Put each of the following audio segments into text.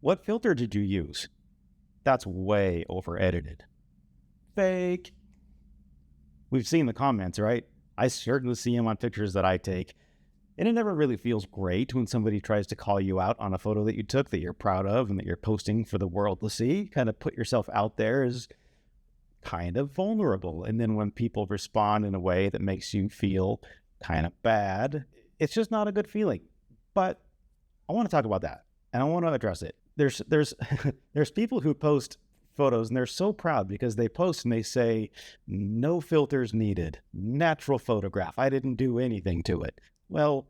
What filter did you use? That's way over edited. Fake. We've seen the comments, right? I certainly see them on pictures that I take. And it never really feels great when somebody tries to call you out on a photo that you took that you're proud of and that you're posting for the world to see. Kind of put yourself out there as kind of vulnerable. And then when people respond in a way that makes you feel kind of bad, it's just not a good feeling. But I want to talk about that and I want to address it. There's there's people who post photos and they're so proud because they post and they say, no filters needed, natural photograph. I didn't do anything to it. Well,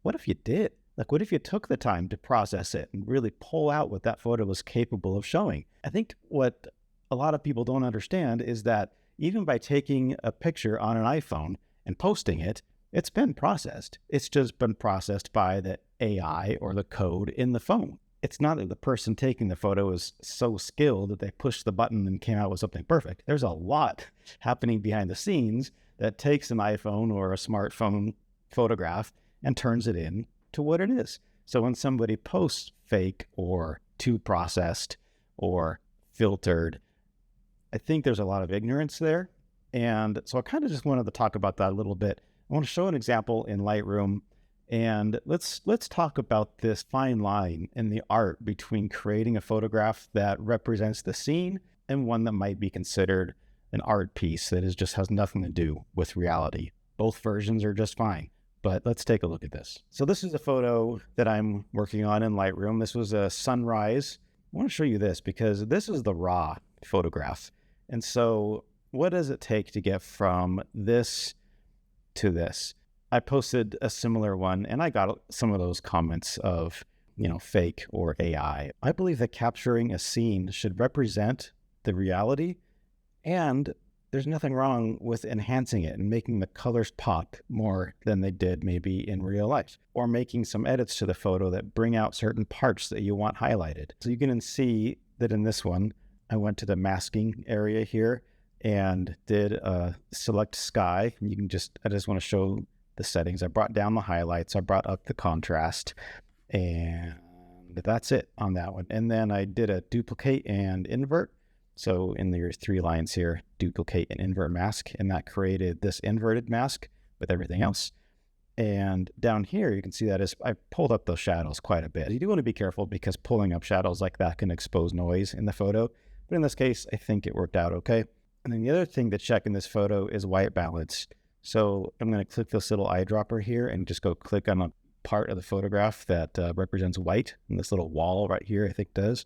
what if you did? Like, what if you took the time to process it and really pull out what that photo was capable of showing? I think what a lot of people don't understand is that even by taking a picture on an iPhone and posting it, it's been processed. It's just been processed by the AI or the code in the phone. It's not that the person taking the photo is so skilled that they pushed the button and came out with something perfect. There's a lot happening behind the scenes that takes an iPhone or a smartphone photograph and turns it in to what it is. So when somebody posts fake or too processed or filtered, I think there's a lot of ignorance there. And so I kind of just wanted to talk about that a little bit. I want to show an example in Lightroom, and let's talk about this fine line in the art between creating a photograph that represents the scene and one that might be considered an art piece that just has nothing to do with reality. Both versions are just fine. But let's take a look at this. So this is a photo that I'm working on in Lightroom. This was a sunrise. I want to show you this because this is the raw photograph. And so what does it take to get from this to this? I posted a similar one and I got some of those comments of, fake or AI. I believe that capturing a scene should represent the reality, and there's nothing wrong with enhancing it and making the colors pop more than they did maybe in real life, or making some edits to the photo that bring out certain parts that you want highlighted. So you can see that in this one, I went to the masking area here and did a select sky. And I just want to show the settings. I brought down the highlights. I brought up the contrast, and that's it on that one. And then I did a duplicate and invert. So in your 3 lines here, duplicate and invert mask, and that created this inverted mask with everything else. And down here, you can see that I pulled up those shadows quite a bit. You do want to be careful because pulling up shadows like that can expose noise in the photo. But in this case, I think it worked out okay. And then the other thing to check in this photo is white balance. So I'm going to click this little eyedropper here and just go click on a part of the photograph that represents white. And this little wall right here, I think does.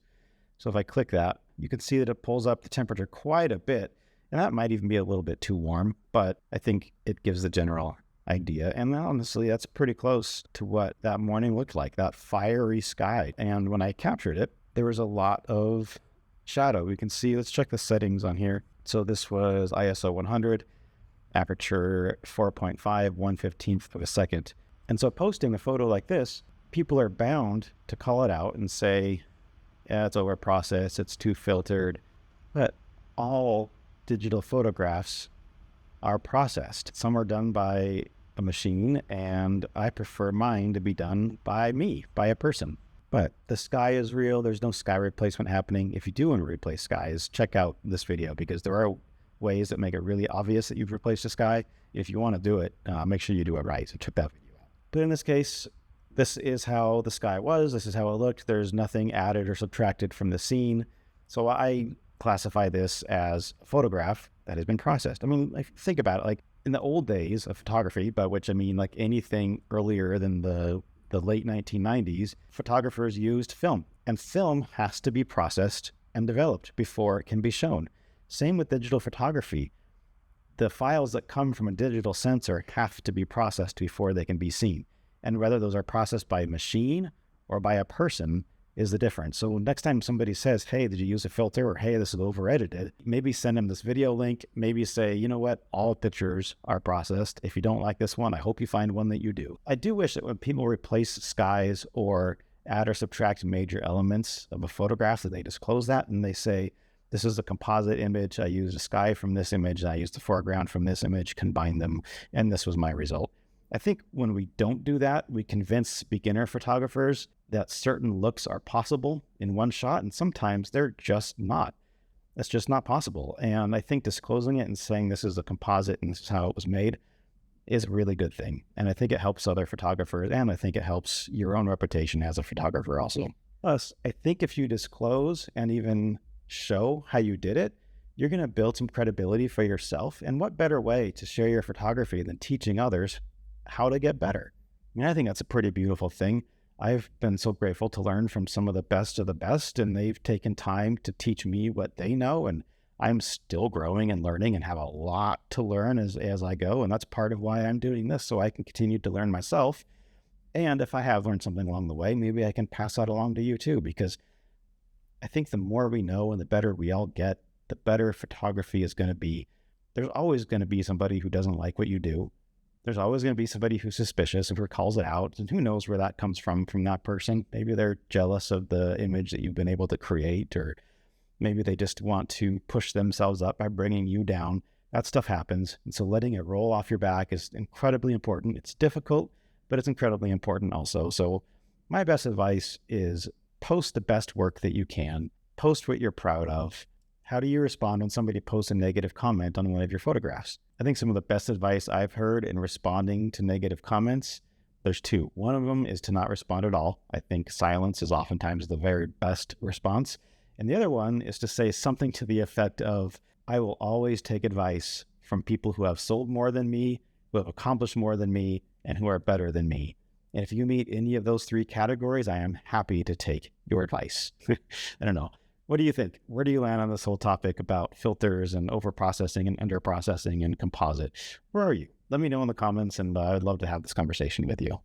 So if I click that, you can see that it pulls up the temperature quite a bit. And that might even be a little bit too warm, but I think it gives the general idea. And honestly, that's pretty close to what that morning looked like, that fiery sky. And when I captured it, there was a lot of shadow. We can see, let's check the settings on here. So this was ISO 100, aperture 4.5, 1/15th of a second. And so posting a photo like this, people are bound to call it out and say, yeah, it's over processed, it's too filtered. But all digital photographs are processed. Some are done by a machine, and I prefer mine to be done by me, by a person. But the sky is real. There's no sky replacement happening. If you do want to replace skies, check out this video because there are ways that make it really obvious that you've replaced a sky. If you want to do it, make sure you do it right. So check that video out. But in this case, this is how the sky was. This is how it looked. There's nothing added or subtracted from the scene. So I classify this as a photograph that has been processed. I mean, think about it. Like in the old days of photography, by which I mean like anything earlier than the late 1990s, photographers used film. And film has to be processed and developed before it can be shown. Same with digital photography. The files that come from a digital sensor have to be processed before they can be seen. And whether those are processed by a machine or by a person is the difference. So next time somebody says, hey, did you use a filter? Or hey, this is over edited, maybe send them this video link. Maybe say, you know what? All pictures are processed. If you don't like this one, I hope you find one that you do. I do wish that when people replace skies or add or subtract major elements of a photograph that they disclose that and they say, this is a composite image. I used a sky from this image. I used the foreground from this image, combined them, and this was my result. I think when we don't do that, we convince beginner photographers that certain looks are possible in one shot, and sometimes they're just not. That's just not possible. And I think disclosing it and saying this is a composite and this is how it was made is a really good thing. And I think it helps other photographers, and I think it helps your own reputation as a photographer also. Plus, I think if you disclose and even show how you did it, you're going to build some credibility for yourself. And what better way to share your photography than teaching others how to get better? I mean, I think that's a pretty beautiful thing. I've been so grateful to learn from some of the best, and they've taken time to teach me what they know. And I'm still growing and learning and have a lot to learn as I go. And that's part of why I'm doing this, so I can continue to learn myself. And if I have learned something along the way, maybe I can pass that along to you too, because I think the more we know and the better we all get, the better photography is going to be. There's always going to be somebody who doesn't like what you do. There's always going to be somebody who's suspicious and who calls it out. And who knows where that comes from that person. Maybe they're jealous of the image that you've been able to create, or maybe they just want to push themselves up by bringing you down. That stuff happens. And so letting it roll off your back is incredibly important. It's difficult, but it's incredibly important also. So my best advice is post the best work that you can. Post what you're proud of. How do you respond when somebody posts a negative comment on one of your photographs? I think some of the best advice I've heard in responding to negative comments, there's two. One of them is to not respond at all. I think silence is oftentimes the very best response. And the other one is to say something to the effect of, I will always take advice from people who have sold more than me, who have accomplished more than me, and who are better than me. And if you meet any of those three categories, I am happy to take your advice. I don't know. What do you think? Where do you land on this whole topic about filters and overprocessing and underprocessing and composite? Where are you? Let me know in the comments, and I'd love to have this conversation with you.